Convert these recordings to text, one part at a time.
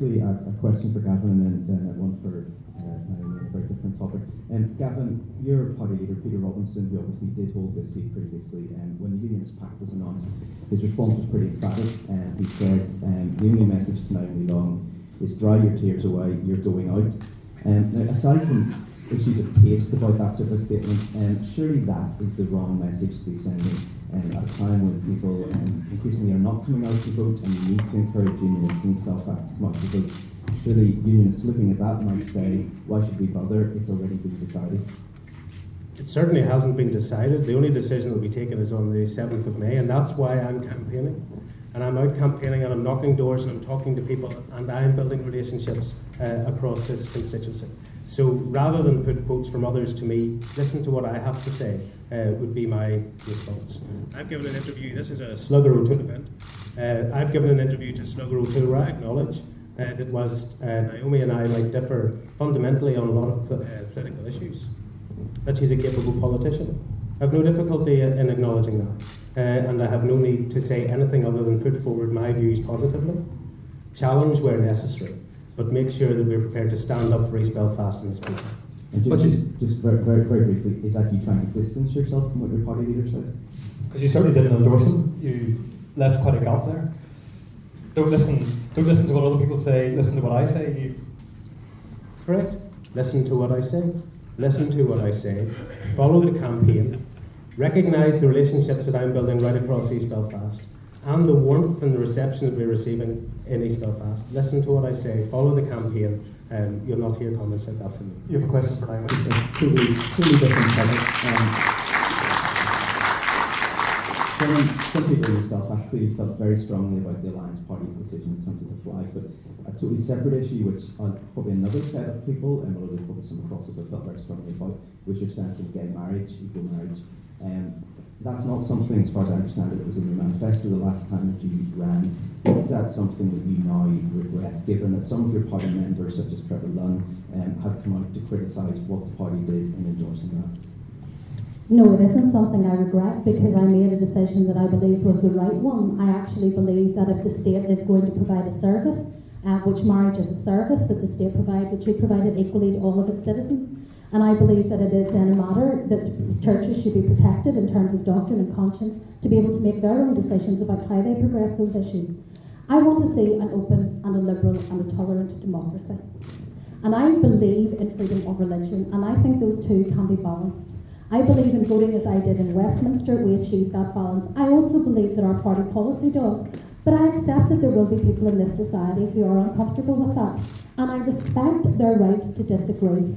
briefly a question for Gavin and then one for Naomi on a very different topic. Gavin, your party leader, Peter Robinson, who obviously did hold this seat previously, when the Unionist Pact was announced, his response was pretty emphatic. He said, the only message to Naomi Long is dry your tears away, you're going out. Now, aside from issues of taste about that sort of statement, surely that is the wrong message to be sending at a time when people increasingly are not coming out to vote, and you need to encourage unionists in Belfast to come out to vote. Surely unionists looking at that might say, why should we bother? It's already been decided. It certainly hasn't been decided. The only decision that will be taken is on the 7th of May, and that's why I'm campaigning. And I'm out campaigning and I'm knocking doors and I'm talking to people and I'm building relationships across this constituency. So rather than put quotes from others to me, listen to what I have to say would be my response. I've given an interview, this is a Slugger O'Toole event, I've given an interview to Slugger O'Toole where I acknowledge that whilst Naomi and I might differ fundamentally on a lot of political issues, that she's a capable politician. I have no difficulty in acknowledging that. And I have no need to say anything other than put forward my views positively, challenge where necessary, but make sure that we're prepared to stand up for East Belfast and its people. And just very briefly, is that you trying to distance yourself from what your party leader said? Because you certainly didn't endorse him. You left quite a gap there. Don't listen to what other people say, listen to what I say. Correct. Listen to what I say. Listen to what I say. Follow the campaign. Recognise the relationships that I'm building right across East Belfast and the warmth and the reception that we're receiving in East Belfast. Listen to what I say, follow the campaign, you'll not hear comments like that from me. You have a question for Naomi? Totally different topic. Some people in East Belfast clearly felt very strongly about the Alliance Party's decision in terms of the flag, but a totally separate issue, which probably another set of people, and although there's probably some across it, but felt very strongly about, was your stance on gay marriage, equal marriage. That's not something, as far as I understand it, that was in your manifesto the last time that you ran. Is that something that you now regret, given that some of your party members, such as Trevor Lunn, have come out to criticise what the party did in endorsing that? No, it isn't something I regret, because I made a decision that I believed was the right one. I actually believe that if the state is going to provide a service, which marriage is a service that the state provides, it should provide it equally to all of its citizens. And I believe that it is then a matter that churches should be protected in terms of doctrine and conscience to be able to make their own decisions about how they progress those issues. I want to see an open and a liberal and a tolerant democracy. And I believe in freedom of religion, and I think those two can be balanced. I believe in voting as I did in Westminster, we achieved that balance. I also believe that our party policy does, but I accept that there will be people in this society who are uncomfortable with that, and I respect their right to disagree.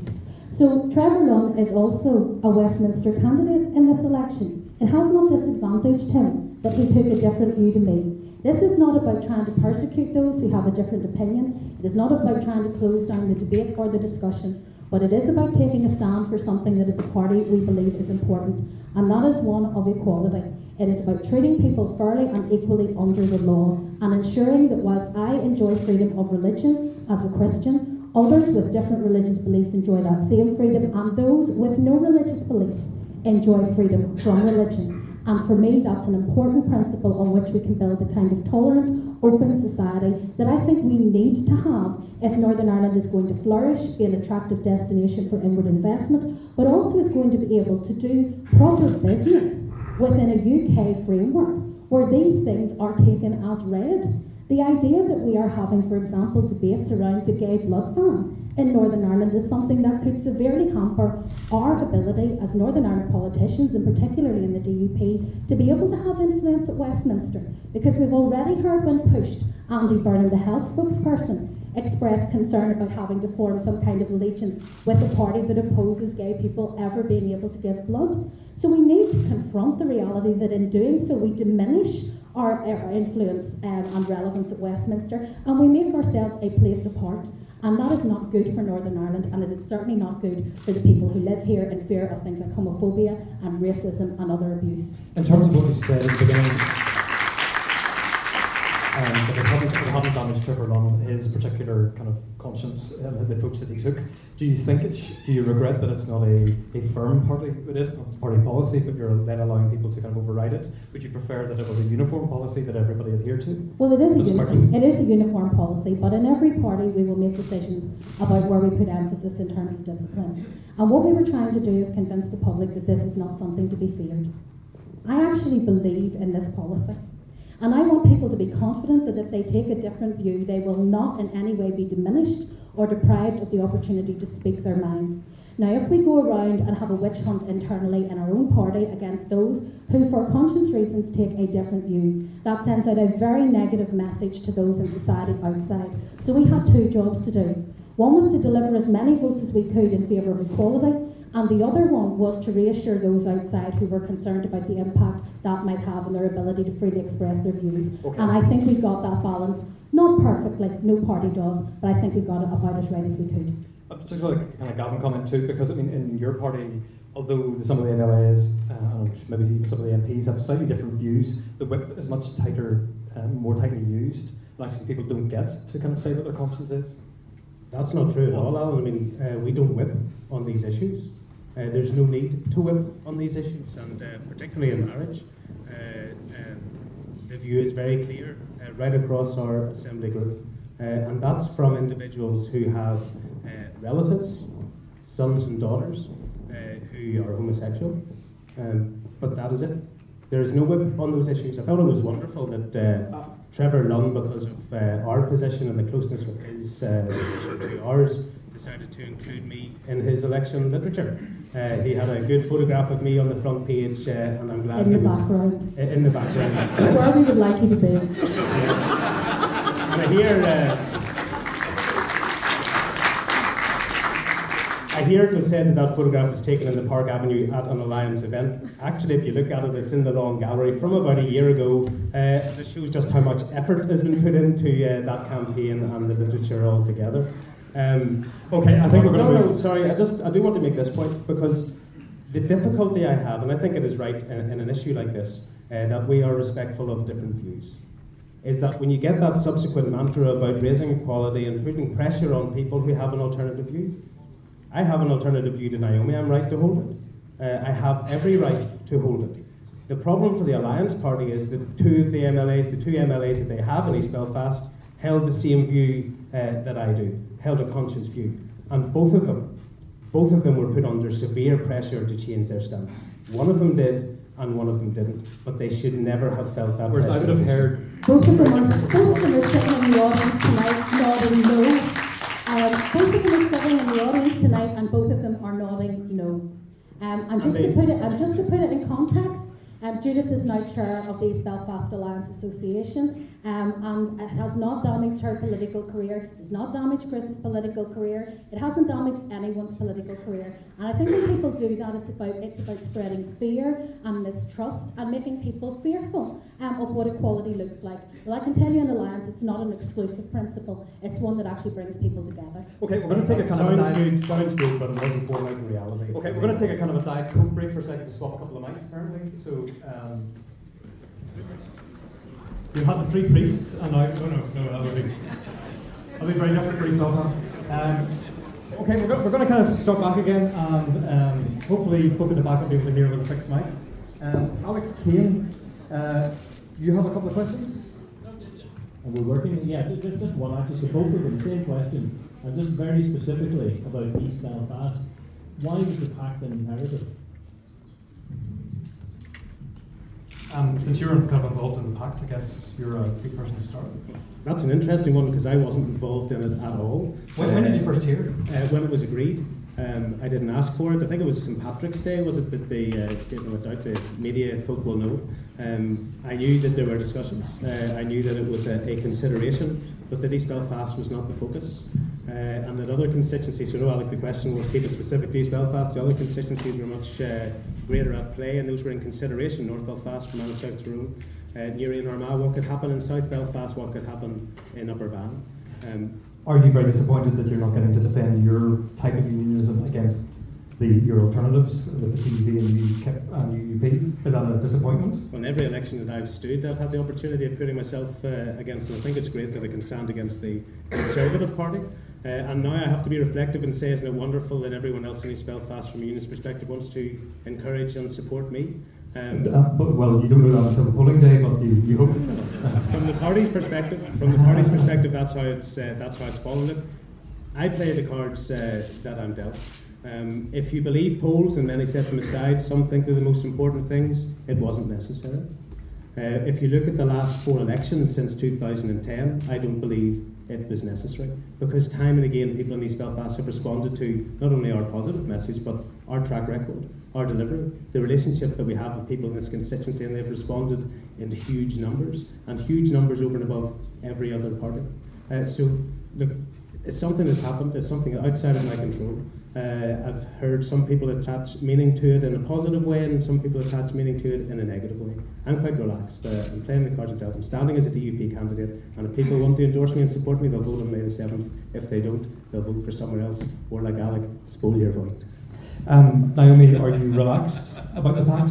So Trevor Lunn is also a Westminster candidate in this election. It has not disadvantaged him that he took a different view to me. This is not about trying to persecute those who have a different opinion. It is not about trying to close down the debate or the discussion, but it is about taking a stand for something that as a party we believe is important, and that is one of equality. It is about treating people fairly and equally under the law, and ensuring that whilst I enjoy freedom of religion as a Christian, others with different religious beliefs enjoy that same freedom, and those with no religious beliefs enjoy freedom from religion. And for me, that's an important principle on which we can build the kind of tolerant, open society that I think we need to have if Northern Ireland is going to flourish, be an attractive destination for inward investment, but also is going to be able to do proper business within a UK framework where these things are taken as read. The idea that we are having, for example, debates around the gay blood ban in Northern Ireland is something that could severely hamper our ability as Northern Ireland politicians, and particularly in the DUP, to be able to have influence at Westminster. Because we've already heard when pushed, Andy Burnham, the health spokesperson, expressed concern about having to form some kind of allegiance with a party that opposes gay people ever being able to give blood. So we need to confront the reality that in doing so we diminish our influence and relevance at Westminster, and we make ourselves a place apart. And that is not good for Northern Ireland, and it is certainly not good for the people who live here in fear of things like homophobia and racism and other abuse. In terms of what you said at the beginning, but they haven't damaged Trevor Lunn, his particular kind of conscience, the approach that he took. Do you think do you regret that it's not a firm party? It is party policy, but you're then allowing people to kind of override it. Would you prefer that it was a uniform policy that everybody adhered to? Well, it is a uniform policy, but in every party we will make decisions about where we put emphasis in terms of discipline. And what we were trying to do is convince the public that this is not something to be feared. I actually believe in this policy. And I want people to be confident that if they take a different view, they will not in any way be diminished or deprived of the opportunity to speak their mind. Now, if we go around and have a witch hunt internally in our own party against those who, for conscience reasons, take a different view, that sends out a very negative message to those in society outside. So we had two jobs to do. One was to deliver as many votes as we could in favour of equality, and the other one was to reassure those outside who were concerned about the impact that might have on their ability to freely express their views. Okay. And I think we got that balance, not perfectly, no party does, but I think we got it about as right as we could. Particularly kind of Gavin comment too, because I mean, in your party, although some of the MLAs and maybe even some of the MPs have slightly different views, the whip is much tighter, more tightly used, and actually people don't get to kind of say what their conscience is. That's not true at all, Alan. I mean, we don't whip on these issues. There's no need to whip on these issues, and particularly in marriage, the view is very clear right across our assembly group, and that's from individuals who have relatives, sons and daughters who are homosexual, but that is it. There is no whip on those issues. I thought it was wonderful that Trevor Lunn, because of our position and the closeness with his position to ours, decided to include me in his election literature. He had a good photograph of me on the front page, and I'm glad he was in the background. Where we would like you to be. Yes. And I hear it was said that photograph was taken in the Park Avenue at an Alliance event. Actually, if you look at it, it's in the Long Gallery from about a year ago. It shows just how much effort has been put into that campaign and the literature altogether. Okay, I think we're going to move. No, sorry, I do want to make this point, because the difficulty I have, and I think it is right in an issue like this, that we are respectful of different views, is that when you get that subsequent mantra about raising equality and putting pressure on people who have an alternative view. I have an alternative view to Naomi, I'm right to hold it. I have every right to hold it. The problem for the Alliance Party is that two MLAs that they have in East Belfast, held the same view that I do, held a conscience view. And both of them were put under severe pressure to change their stance. One of them did, and one of them didn't. But they should never have felt that pressure. Whereas I would have heard... Both of them are sitting in the audience tonight nodding no. Both of them are sitting in the audience tonight, and both of them are nodding no. And just to put it in context, Judith is now chair of the East Belfast Alliance Association, and it has not damaged her political career, it has not damaged Chris's political career, it hasn't damaged anyone's political career. And I think when people do that, it's about spreading fear and mistrust and making people fearful of what equality looks like. Well, I can tell you in Alliance, it's not an exclusive principle, it's one that actually brings people together. Okay, we're going to take a kind of a sounds good, but it wasn't born out in reality. Okay, we're going to take a kind of a Diet Coke break for a second to swap a couple of mics, apparently. So, you had the three priests, and now I'll be very different for East Belfast. Okay, we're going to kind of start back again, and hopefully folk in the back will be able to hear with the fixed mics. Alex Kane, you have a couple of questions? And we're working, yeah, just one actually, so both of them, same question, and just very specifically about East Belfast. Why was the pact inherited? Since you're kind of involved in the pact, I guess you're a good person to start. That's an interesting one, because I wasn't involved in it at all. When did you first hear? When it was agreed. I didn't ask for it. I think it was St. Patrick's Day, was it, that the statement went out? The media folk will know. I knew that there were discussions. I knew that it was a consideration, but that East Belfast was not the focus. And that other constituencies, so no, Alec, the question was keep it specific to East Belfast. The other constituencies were much greater at play, and those were in consideration. North Belfast, Fermanagh South Tyrone, Newry and Armagh, what could happen in South Belfast, what could happen in Upper Bann. Are you very disappointed that you're not getting to defend your type of unionism against your alternatives with the CUV and UUP. Is that a disappointment? On every election that I've stood, I've had the opportunity of putting myself against them. I think it's great that I can stand against the Conservative Party. And now I have to be reflective and say, isn't it wonderful that everyone else in East Belfast, from a unionist perspective, wants to encourage and support me? Well, you don't know that until the polling day, but you hope. From the party's perspective, that's how it's fallen. I play the cards that I'm dealt. If you believe polls, and many set them aside, some think they're the most important things, it wasn't necessary. If you look at the last 4 elections since 2010, I don't believe it was necessary, because time and again people in East Belfast have responded to not only our positive message, but our track record, our delivery, the relationship that we have with people in this constituency, and they've responded in huge numbers, and huge numbers over and above every other party. So, look, something has happened, it's something outside of my control. I've heard some people attach meaning to it in a positive way, and some people attach meaning to it in a negative way. I'm quite relaxed. I'm playing the cards I'm dealt. I'm standing as a DUP candidate, and if people want to endorse me and support me, they'll vote on May the 7th. If they don't, they'll vote for somewhere else, or like Alec, spoil your vote. Naomi, are you relaxed about the pact?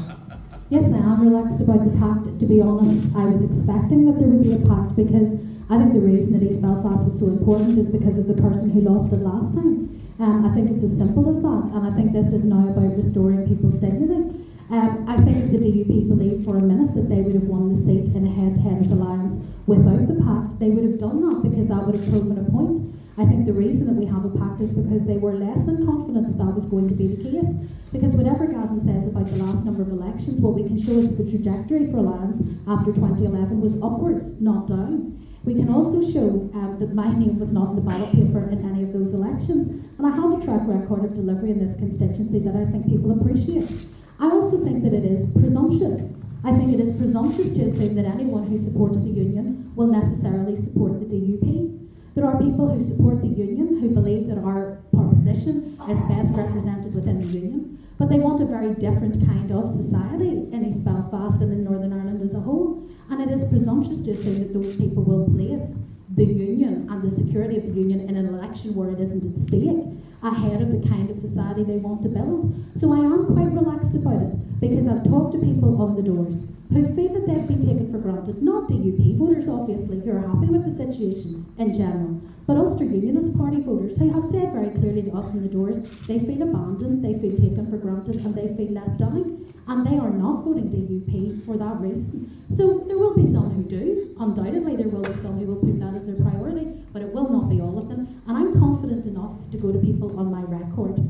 Yes, I am relaxed about the pact. To be honest, I was expecting that there would be a pact, because I think the reason that East Belfast was so important is because of the person who lost it last time. I think it's as simple as that, and I think this is now about restoring people's dignity. I think if the DUP believed for a minute that they would have won the seat in a head-to-head alliance without the pact, they would have done that, because that would have proven a point. I think the reason that we have a pact is because they were less than confident that that was going to be the case. Because whatever Gavin says about the last number of elections, what we can show is that the trajectory for alliance after 2011 was upwards, not down. We can also show that my name was not in the ballot paper in any of those elections. And I have a track record of delivery in this constituency that I think people appreciate. I also think that it is presumptuous. I think it is presumptuous to assume that anyone who supports the union will necessarily support the DUP. There are people who support the union who believe that our position is best represented within the union, but they want a very different kind of society in East Belfast and in Northern Ireland as a whole. And it is presumptuous to assume that those people will place the union and the security of the union in an election where it isn't at stake ahead of the kind of society they want to build. So I am quite relaxed about it, because I've talked to people on the doors who feel that they've been taken for granted. Not DUP voters, obviously, who are happy with the situation in general, but Ulster Unionist Party voters who have said very clearly to us in the doors they feel abandoned, they feel taken for granted, and they feel let down. And they are not voting DUP for that reason. So there will be some who do. Undoubtedly there will be some who will put that as their priority, but it will not be all of them. And I'm confident enough to go to people on my record.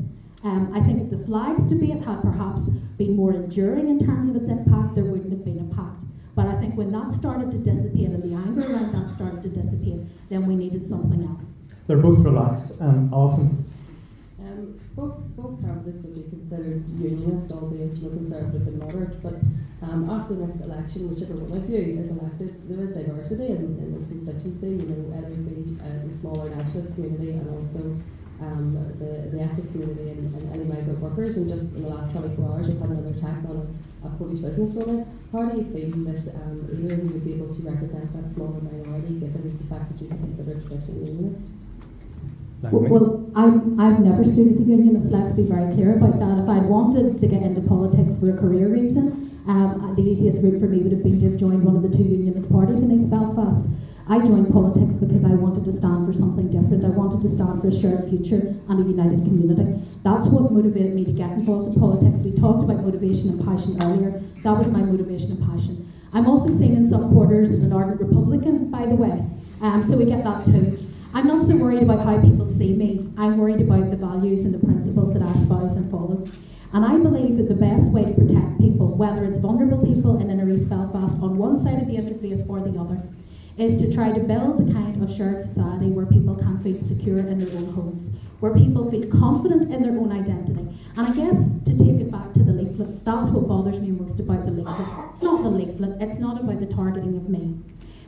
I think if the flags debate had perhaps been more enduring in terms of its impact, there wouldn't have been a pact. But I think when that started to dissipate and the anger around that started to dissipate, then we needed something else. They're both relaxed. Alison? Both candidates would be considered unionist, albeit conservative and moderate, but after this election, whichever one of you is elected, there is diversity in this constituency. Whether it be the smaller nationalist community and also the ethnic community and any migrant workers. And just in the last 24 hours, we've had another attack on a Polish business owner. How do you feel that either of you would be able to represent that smaller minority, given the fact that you can consider traditionally unionist? Well, I've never stood as a unionist, let's be very clear about that. If I'd wanted to get into politics for a career reason, the easiest route for me would have been to have joined one of the 2 unionist parties in East Belfast. I joined politics because I wanted to stand for something different. I wanted to stand for a shared future and a united community. That's what motivated me to get involved in politics. We talked about motivation and passion earlier. That was my motivation and passion. I'm also seen in some quarters as an ardent Republican, by the way, so we get that too. I'm not so worried about how people see me. I'm worried about the values and the principles that I espouse and follow. And I believe that the best way to protect people, whether it's vulnerable people in inner East Belfast on one side of the interface or the other, is to try to build the kind of shared society where people can feel secure in their own homes, where people feel confident in their own identity. And I guess, to take it back to the leaflet, that's what bothers me most about the leaflet. It's not the leaflet, it's not about the targeting of me.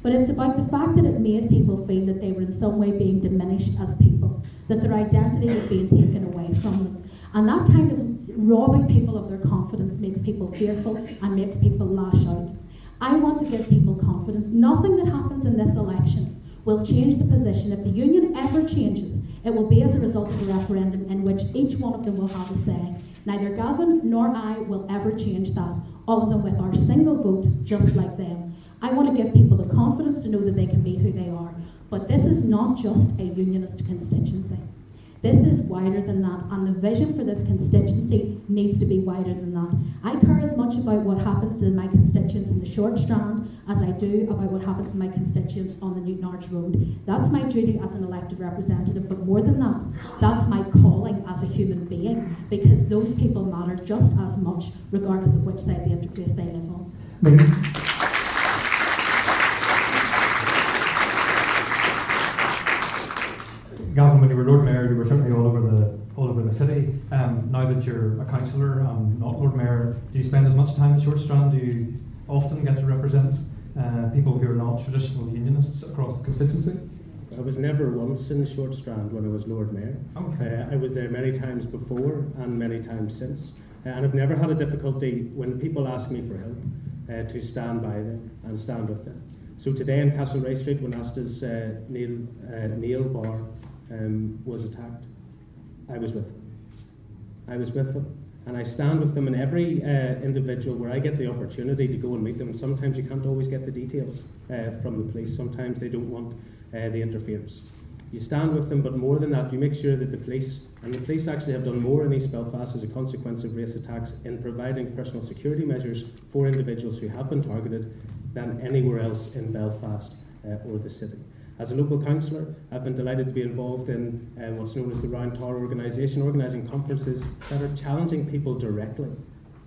But it's about the fact that it made people feel that they were in some way being diminished as people, that their identity was being taken away from them. And that kind of robbing people of their confidence makes people fearful and makes people lash out. I want to give people confidence. Nothing that happens in this election will change the position. If the union ever changes, It will be as a result of a referendum in which each one of them will have a say. Neither Gavin nor I will ever change that, other than with our single vote, just like them. I want to give people the confidence to know that they can be who they are. But this is not just a unionist constituency. This is wider than that, and the vision for this constituency needs to be wider than that. I care as much about what happens to my constituents in the short Strand as I do about what happens to my constituents on the Newton Arch Road. That's my duty as an elected representative, but more than that, that's my calling as a human being, because those people matter just as much, regardless of which side of the interface they live on. Gavin, when you were Lord Mayor, you were certainly all over the city. Now that you're a councillor and not Lord Mayor, do you spend as much time in Short Strand? Do you often get to represent people who are not traditional unionists across the constituency? I was never once in Short Strand when I was Lord Mayor. Okay. I was there many times before and many times since. And I've never had a difficulty when people ask me for help to stand by them and stand with them. So today in Castlereagh Street, when Asta's Neil Bar was attacked, I was with them. I was with them, and I stand with them in every individual where I get the opportunity to go and meet them. Sometimes you can't always get the details from the police. Sometimes they don't want the interference. You stand with them, but more than that, you make sure that the police actually have done more in East Belfast as a consequence of race attacks in providing personal security measures for individuals who have been targeted than anywhere else in Belfast or the city. As a local councillor, I've been delighted to be involved in what's known as the Round Tower organisation, organising conferences that are challenging people directly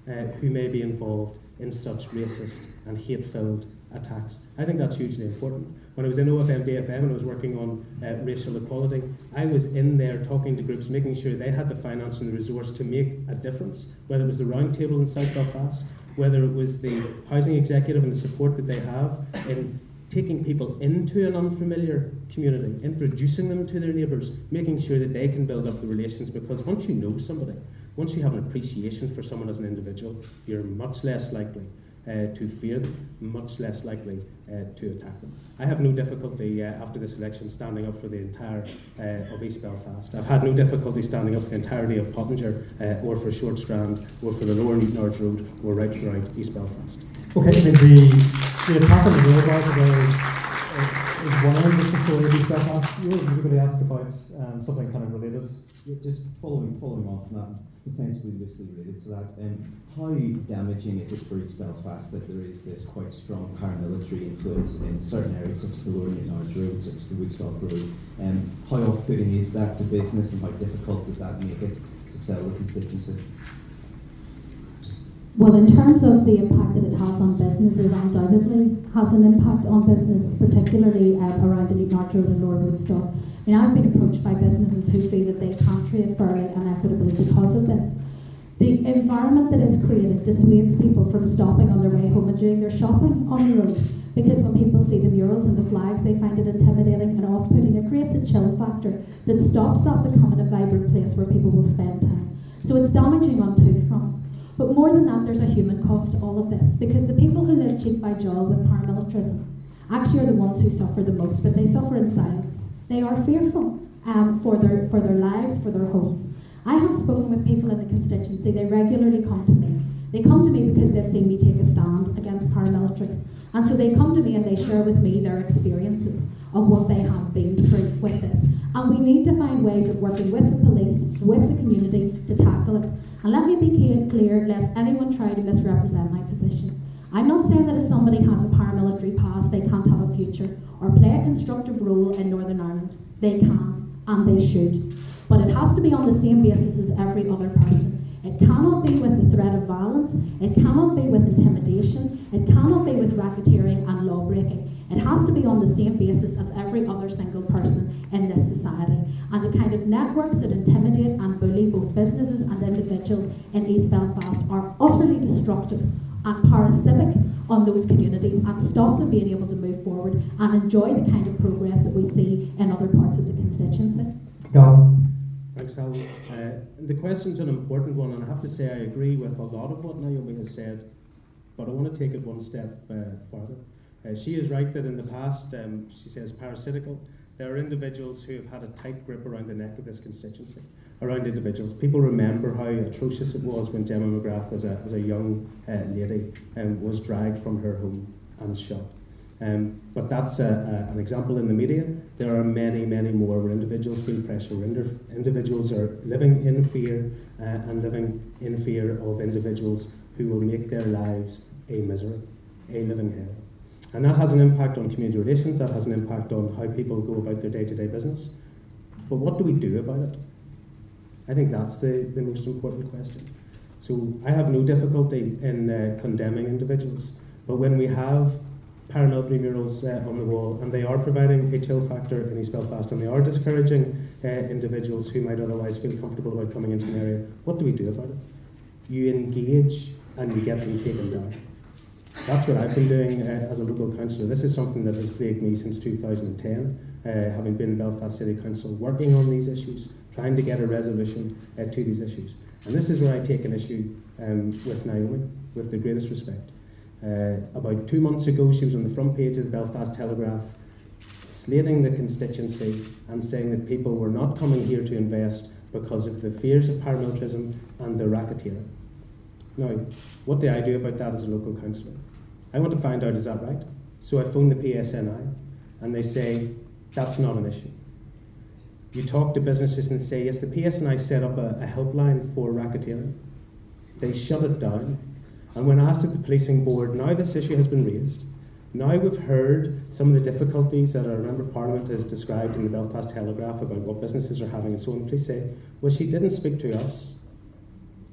who may be involved in such racist and hate-filled attacks. I think that's hugely important. When I was in OFM-BFM and I was working on racial equality, I was in there talking to groups, making sure they had the finance and the resource to make a difference, whether it was the Round Table in South Belfast, whether it was the housing executive and the support that they have in taking people into an unfamiliar community, introducing them to their neighbours, making sure that they can build up the relations, because once you know somebody, once you have an appreciation for someone as an individual, you're much less likely to fear them, much less likely to attack them. I have no difficulty after this election standing up for the entire of East Belfast. I've had no difficulty standing up for the entirety of Pottinger or for Short Strand or for the Lower Newton Arch Road or right throughout East Belfast. Okay, the attack on the railbar today is one of the story of East Belfast. You were going to ask about something kind of related. Yeah, just following off from that, potentially loosely related to that, how damaging is it for East Belfast that there is this quite strong paramilitary influence in certain areas such as the Lower Newton Arch Road, such as the Woodstock Road? How off-putting is that to business, and how difficult does that make it to sell the constituency? Well, in terms of the impact that it has on businesses, undoubtedly has an impact on business, particularly around the Newton Arch Road and Lower Woodstock. I mean, I've been approached by businesses who feel that they can't trade fairly and equitably because of this. The environment that is created dissuades people from stopping on their way home and doing their shopping on the road, because when people see the murals and the flags, they find it intimidating and off-putting. It creates a chill factor that stops that becoming a vibrant place where people will spend time. So it's damaging on two fronts. But more than that, there's a human cost to all of this, because the people who live cheek by jowl with paramilitarism actually are the ones who suffer the most, but they suffer in silence. They are fearful for their lives, for their homes. I have spoken with people in the constituency. They regularly come to me. They come to me because they've seen me take a stand against paramilitaries. And so they come to me and they share with me their experiences of what they have been through with this. And we need to find ways of working with the police, with the community, to tackle it. And let me be clear, lest anyone try to misrepresent my position. I'm not saying that if somebody has a paramilitary past, they can't have a future or play a constructive role in Northern Ireland. They can, and they should. But it has to be on the same basis as every other person. It cannot be with the threat of violence. It cannot be with intimidation. It cannot be with racketeering and law breaking. It has to be on the same basis as every other single person in this society. And the kind of networks that intimidate and bully both businesses and individuals in East Belfast are utterly destructive and parasitic on those communities, and stop them being able to move forward and enjoy the kind of progress that we see in other parts of the constituency. Gavin. Thanks, Al. The question's an important one, and I have to say I agree with a lot of what Naomi has said, but I want to take it one step further. She is right that in the past, she says parasitical, There are individuals who have had a tight grip around the neck of this constituency, around individuals. People remember how atrocious it was when Gemma McGrath, as a young lady, was dragged from her home and shot. But that's an example in the media. There are many, many more where individuals feel pressure, where individuals are living in fear and living in fear of individuals who will make their lives a misery, a living hell. And that has an impact on community relations, that has an impact on how people go about their day-to-day business. But what do we do about it? I think that's the most important question. So I have no difficulty in condemning individuals, but when we have paramilitary murals on the wall, and they are providing a chill factor in East Belfast, and they are discouraging individuals who might otherwise feel comfortable about coming into an area, what do we do about it? You engage and you get them taken down. That's what I've been doing as a local councillor. This is something that has plagued me since 2010, having been in Belfast City Council, working on these issues, trying to get a resolution to these issues. And this is where I take an issue with Naomi, with the greatest respect. About 2 months ago, she was on the front page of the Belfast Telegraph, slating the constituency and saying that people were not coming here to invest because of the fears of paramilitarism and the racketeering. Now, what do I do about that as a local councillor? I want to find out, is that right? So I phone the PSNI, and they say, that's not an issue. You talk to businesses and say, yes, the PSNI set up a helpline for racketeering. They shut it down. And when asked at the policing board, now this issue has been raised. Now we've heard some of the difficulties that our Member of Parliament has described in the Belfast Telegraph about what businesses are having and so on. Please say, well, she didn't speak to us,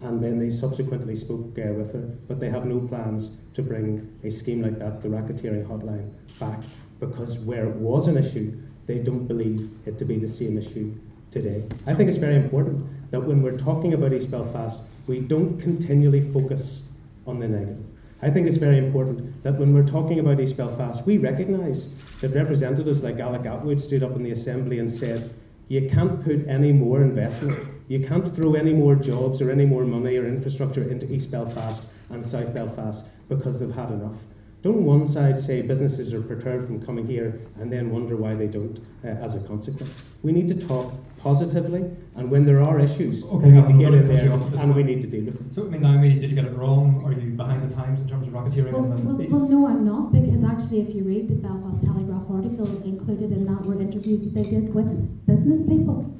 and then they subsequently spoke with her, but they have no plans to bring a scheme like that, the racketeering hotline, back, because where it was an issue, they don't believe it to be the same issue today. I think it's very important that when we're talking about East Belfast, we don't continually focus on the negative. I think it's very important that when we're talking about East Belfast, we recognise that representatives like Alec Atwood stood up in the Assembly and said, you can't put any more investment, you can't throw any more jobs or any more money or infrastructure into East Belfast and South Belfast because they've had enough. Don't one side say businesses are perturbed from coming here and then wonder why they don't as a consequence. We need to talk positively, and when there are issues, we need to get in there and we need to deal with them. So, I mean, Naomi, did you get it wrong? Are you behind the times in terms of racketeering? Well, no, I'm not, because actually if you read the Belfast Telegraph article, included in that were interviews that they did with business people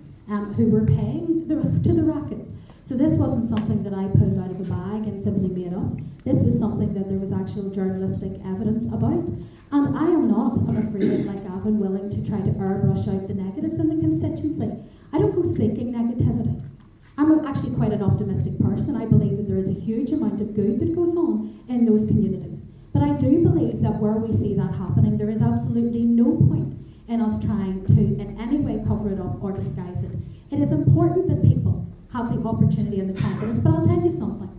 who were paying to the rackets. So this wasn't something that I pulled out of a bag and simply made up. This was something that there was actual journalistic evidence about. And I am not, I'm afraid, like Gavin, willing to try to airbrush out the negatives in the constituency. I don't go seeking negativity. I'm actually quite an optimistic person. I believe that there is a huge amount of good that goes on in those communities. But I do believe that where we see that happening, there is absolutely no point in us trying to in any way cover it up or disguise it. It is important that people have the opportunity and the confidence, but I'll tell you something.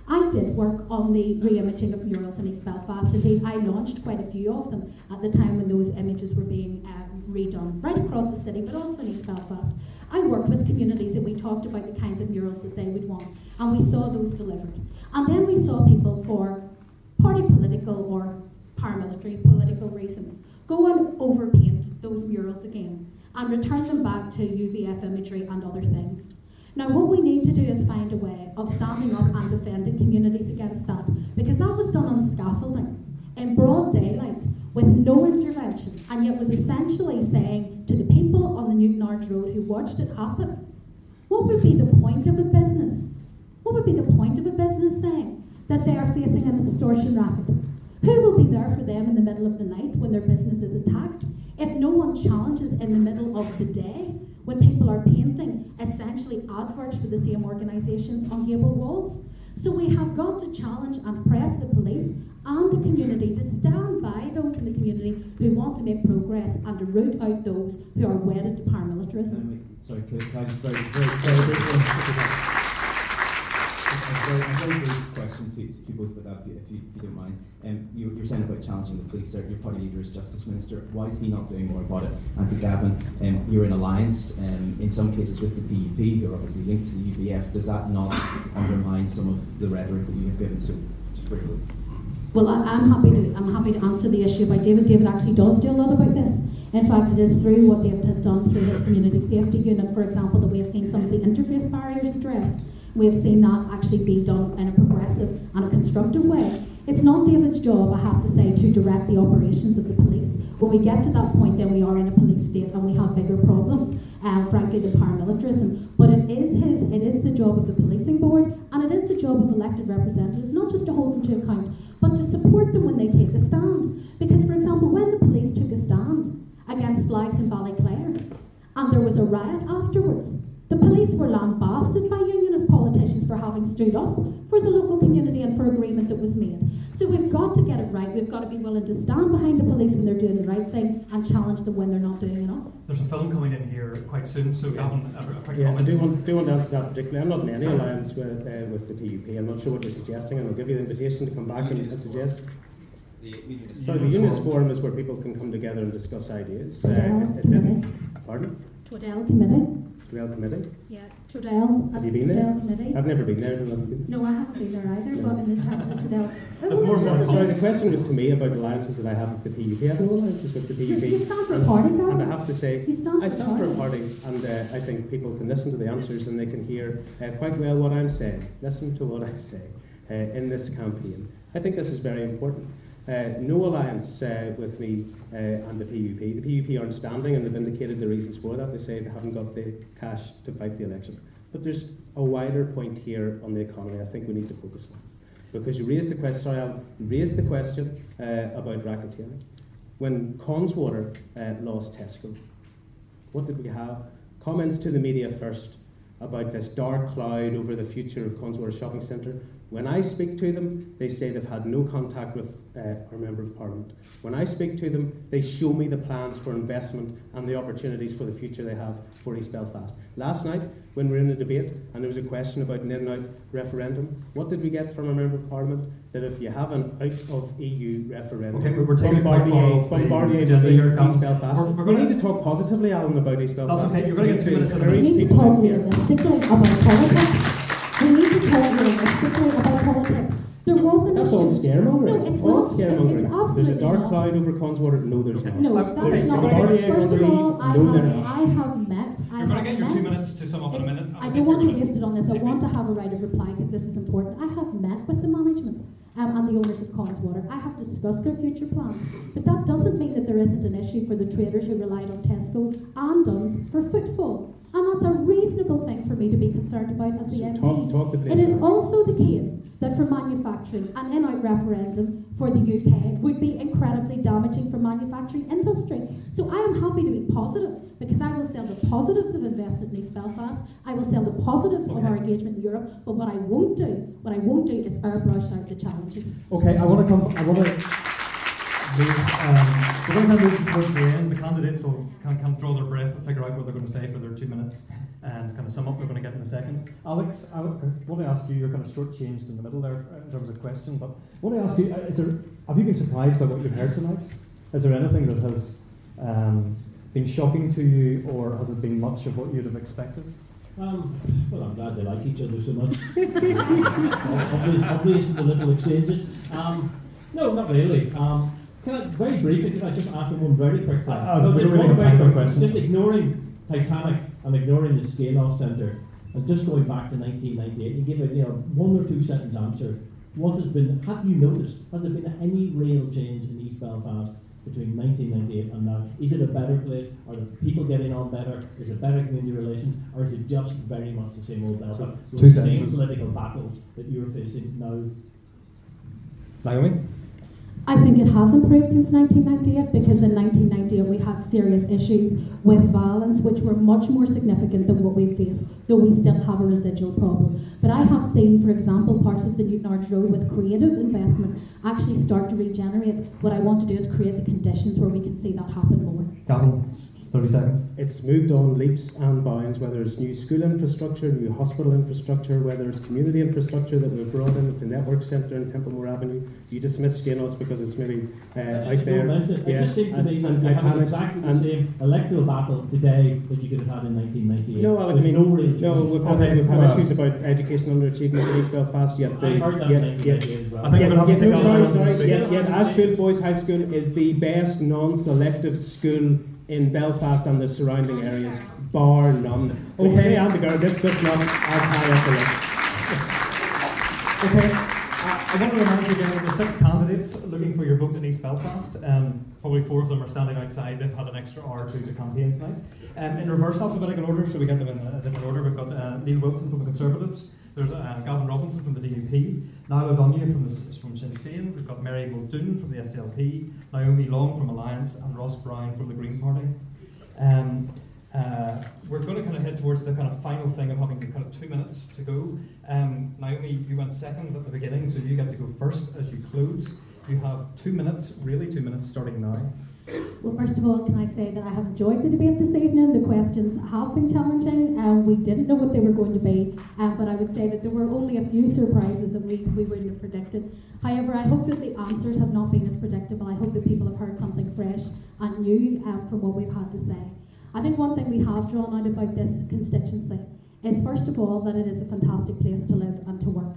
I did work on the re-imaging of murals in East Belfast. Indeed, I launched quite a few of them at the time when those images were being redone, right across the city, but also in East Belfast. I worked with communities and we talked about the kinds of murals that they would want, and we saw those delivered. And then we saw people for party political or paramilitary political reasons go and overpaint those murals again and return them back to UVF imagery and other things. Now what we need to do is find a way of standing up and defending communities against that, because that was done on scaffolding, in broad daylight, with no intervention, and yet was essentially saying to the people on the Newton Arch Road who watched it happen, what would be the point of a business? What would be the point of a business saying that they are facing an extortion racket? Who will be there for them in the middle of the night when their business is attacked if no one challenges in the middle of the day when people are painting essentially adverts for the same organisations on gable walls? So we have got to challenge and press the police and the community to stand by those in the community who want to make progress and to root out those who are wedded to paramilitarism. Sorry, can I just very briefly? A very brief question to both about that, if you don't mind. You're saying about challenging the police. Your party leader is Justice Minister. Why is he not doing more about it? And to Gavin, you're in alliance, in some cases with the PUP, who are obviously linked to the UVF. Does that not undermine some of the rhetoric that you have given? So, just briefly. Well, I'm happy to answer the issue about David. David actually does do a lot about this. In fact, it is through what David has done through his community safety unit, for example, that we have seen some of the interface barriers addressed. We have seen that actually be done in a progressive and a constructive way. It's not David's job, I have to say, to direct the operations of the police. When we get to that point, then we are in a police state and we have bigger problems, frankly, than paramilitarism. But it is the job of the policing board, and it is the job of elected representatives, not just to hold them to account, but to support them when they take a stand. Because, for example, when the police took a stand against flags in Ballyclare, and there was a riot afterwards, the police were lambasted by unionist politicians for having stood up for the local community and for agreement that was made. So we've got to get it right. We've got to be willing to stand behind the police when they're doing the right thing and challenge them when they're not doing enough. There's a film coming in here quite soon, so Gavin, a quick comment. I do want to answer that particularly. I'm not in any alliance with the PUP. I'm not sure what you're suggesting, and I'll give you the invitation to come back and suggest. The Unionist Forum is where people can come together and discuss ideas. It didn't. Pardon? Twadell Committee. Twadell Committee? Yeah, Twadell. Have you been there? Committee. I've never been there. No, I haven't been there either, but in the chat of the Twadell. Sorry, the question was to me about alliances that I have with the PUP. I have no alliances with the PUP. You stand for a party, Gavin. And I have to say, I stand for a party, and I think people can listen to the answers and they can hear quite well what I'm saying. Listen to what I say in this campaign. I think this is very important. No alliance with me and the PUP. The PUP aren't standing, and they've indicated the reasons for that. They say they haven't got the cash to fight the election. But there's a wider point here on the economy I think we need to focus on. Because you raised the question, about racketeering. When Conswater lost Tesco, what did we have? Comments to the media first about this dark cloud over the future of Conswater Shopping Centre. When I speak to them, they say they've had no contact with our Member of Parliament. When I speak to them, they show me the plans for investment and the opportunities for the future they have for East Belfast. Last night, when we were in a debate and there was a question about an in-and-out referendum, what did we get from our Member of Parliament? That if you have an out-of-EU referendum, we're taking Bombardier to leave East Belfast. We need to talk positively, Alan, about East Belfast. That's okay, you're going to get 2 minutes. We need to talk realistically about politics. We need to talk realistically about politics. There wasn't. That's all scaremongering. No, it's all not. Scaremongering. There's a dark cloud over Conswater. No, there's not. No, that's not. First of all, I have met. You're going to get your 2 minutes to sum up in a minute. I don't want to waste it on this. I want to have a right of reply because this is important. I have met with the management and the owners of Conswater. I have discussed their future plans. But that doesn't mean that there isn't an issue for the traders who relied on Tesco and Duns for footfall. And that's a reasonable thing for me to be concerned about as the MP. It is also the case that for manufacturing, an in-out referendum for the UK would be incredibly damaging for manufacturing industry. So I am happy to be positive because I will sell the positives of investment in East Belfast. I will sell the positives of our engagement in Europe. But what I won't do is airbrush out the challenges. Okay, we're going to move towards the end. The candidates can draw their breath and figure out what they're going to say for their 2 minutes and kind of sum up. We're going to get in a second. Alex, I want to ask you, you're kind of short-changed in the middle there in terms of question, but I want to ask you, have you been surprised by what you've heard tonight? Is there anything that has been shocking to you, or has it been much of what you'd have expected? Well, I'm glad they like each other so much. Obvious the little exchanges. No, not really. Can I, very briefly, can I just ask them one very quick question? Just ignoring Titanic and ignoring the Scale-Off Centre, and just going back to 1998, you give a 1 or 2 sentence answer. Have you noticed, has there been any real change in East Belfast between 1998 and now? Is it a better place? Are the people getting on better? Is it better community relations? Or is it just very much the same old Belfast? So, 2 the same sentences. Political battles that you're facing now? Naomi? I think it has improved since 1998 because in 1998 we had serious issues with violence which were much more significant than what we face, though we still have a residual problem. But I have seen, for example, parts of the Newton Arch Road with creative investment actually start to regenerate. What I want to do is create the conditions where we can see that happen more. Gavin, 30 seconds. It's moved on leaps and bounds, whether it's new school infrastructure, new hospital infrastructure, whether it's community infrastructure that we've brought in with the Network Centre in Templemore Avenue. You dismiss Skenos because it's maybe out there. It just seemed to me that we have exactly the same electoral battle today that you could have had in 1998. No, Alec, we've had issues about educational underachievement in East Belfast, yet Ashfield Boys High School is the best non-selective school in Belfast and the surrounding areas, bar none. Okay, and the girls, it's just not as high up the list. Okay, I want to remind you again of the 6 candidates looking for your vote in East Belfast. Probably 4 of them are standing outside. They've had an extra hour or 2 to campaign tonight. In reverse alphabetical order, so we get them in a different order. We've got Neil Wilson from the Conservatives. There's Gavin Robinson from the DUP, Niall O'Donoghue from Sinn Féin. We've got Mary Muldoon from the SDLP, Naomi Long from Alliance, and Ross Brown from the Green Party. We're going to kind of head towards the kind of final thing of having kind of 2 minutes to go. Naomi, you went second at the beginning, so you get to go first as you close. You have 2 minutes, really 2 minutes starting now. Well, first of all, can I say that I have enjoyed the debate this evening. The questions have been challenging. We didn't know what they were going to be, but I would say that there were only a few surprises that we wouldn't have predicted. However, I hope that the answers have not been as predictable. I hope that people have heard something fresh and new from what we've had to say. I think one thing we have drawn out about this constituency is, first of all, that it is a fantastic place to live and to work,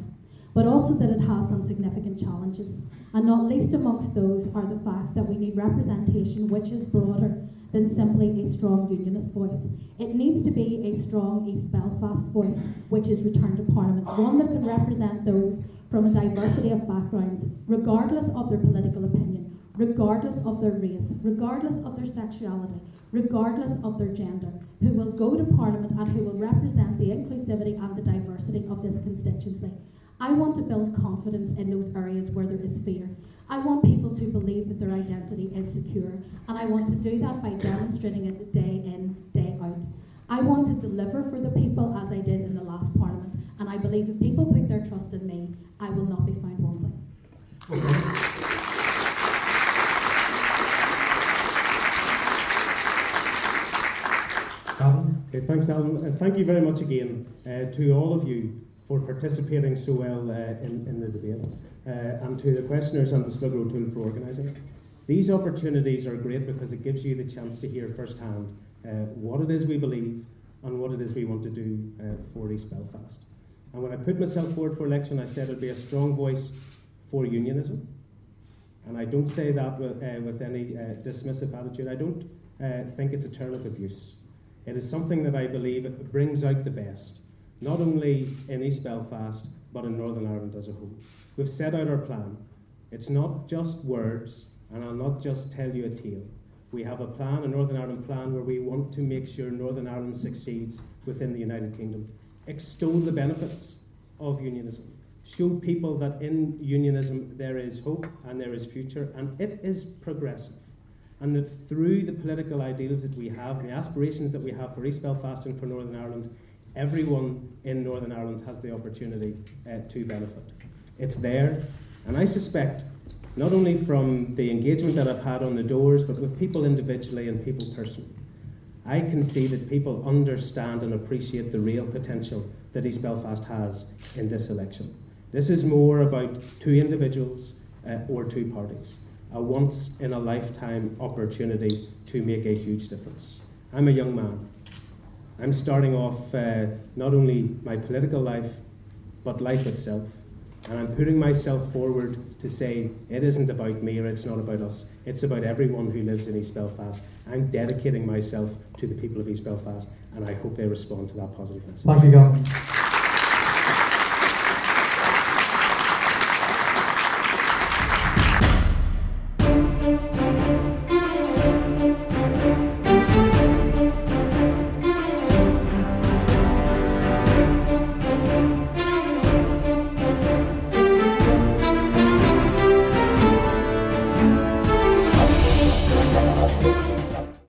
but also that it has some significant challenges. And not least amongst those are the fact that we need representation which is broader than simply a strong unionist voice. It needs to be a strong East Belfast voice which is returned to Parliament, one that can represent those from a diversity of backgrounds, regardless of their political opinion, regardless of their race, regardless of their sexuality, regardless of their gender, who will go to Parliament and who will represent the inclusivity and the diversity of this constituency. I want to build confidence in those areas where there is fear. I want people to believe that their identity is secure, and I want to do that by demonstrating it day in, day out. I want to deliver for the people as I did in the last Parliament, and I believe if people put their trust in me, I will not be found wanting. Okay, thanks, Alan. Thank you very much again to all of you for participating so well in the debate, and to the questioners and the Slugger O'Toole for organising it. These opportunities are great because it gives you the chance to hear firsthand what it is we believe and what it is we want to do for East Belfast. And when I put myself forward for election, I said I'd be a strong voice for unionism. And I don't say that with any dismissive attitude. I don't think it's a term of abuse. It is something that I believe it brings out the best, not only in East Belfast, but in Northern Ireland as a whole. We've set out our plan. It's not just words, and I'll not just tell you a tale. We have a plan, a Northern Ireland plan, where we want to make sure Northern Ireland succeeds within the United Kingdom. Extol the benefits of unionism. Show people that in unionism there is hope and there is future, and it is progressive. And that through the political ideals that we have, the aspirations that we have for East Belfast and for Northern Ireland, everyone in Northern Ireland has the opportunity to benefit. It's there, and I suspect, not only from the engagement that I've had on the doors, but with people individually and people personally, I can see that people understand and appreciate the real potential that East Belfast has in this election. This is more about 2 individuals or 2 parties. A once-in-a-lifetime opportunity to make a huge difference. I'm a young man. I'm starting off not only my political life, but life itself. And I'm putting myself forward to say it isn't about me or it's not about us. It's about everyone who lives in East Belfast. I'm dedicating myself to the people of East Belfast, and I hope they respond to that positive message. Thank you, Gavin.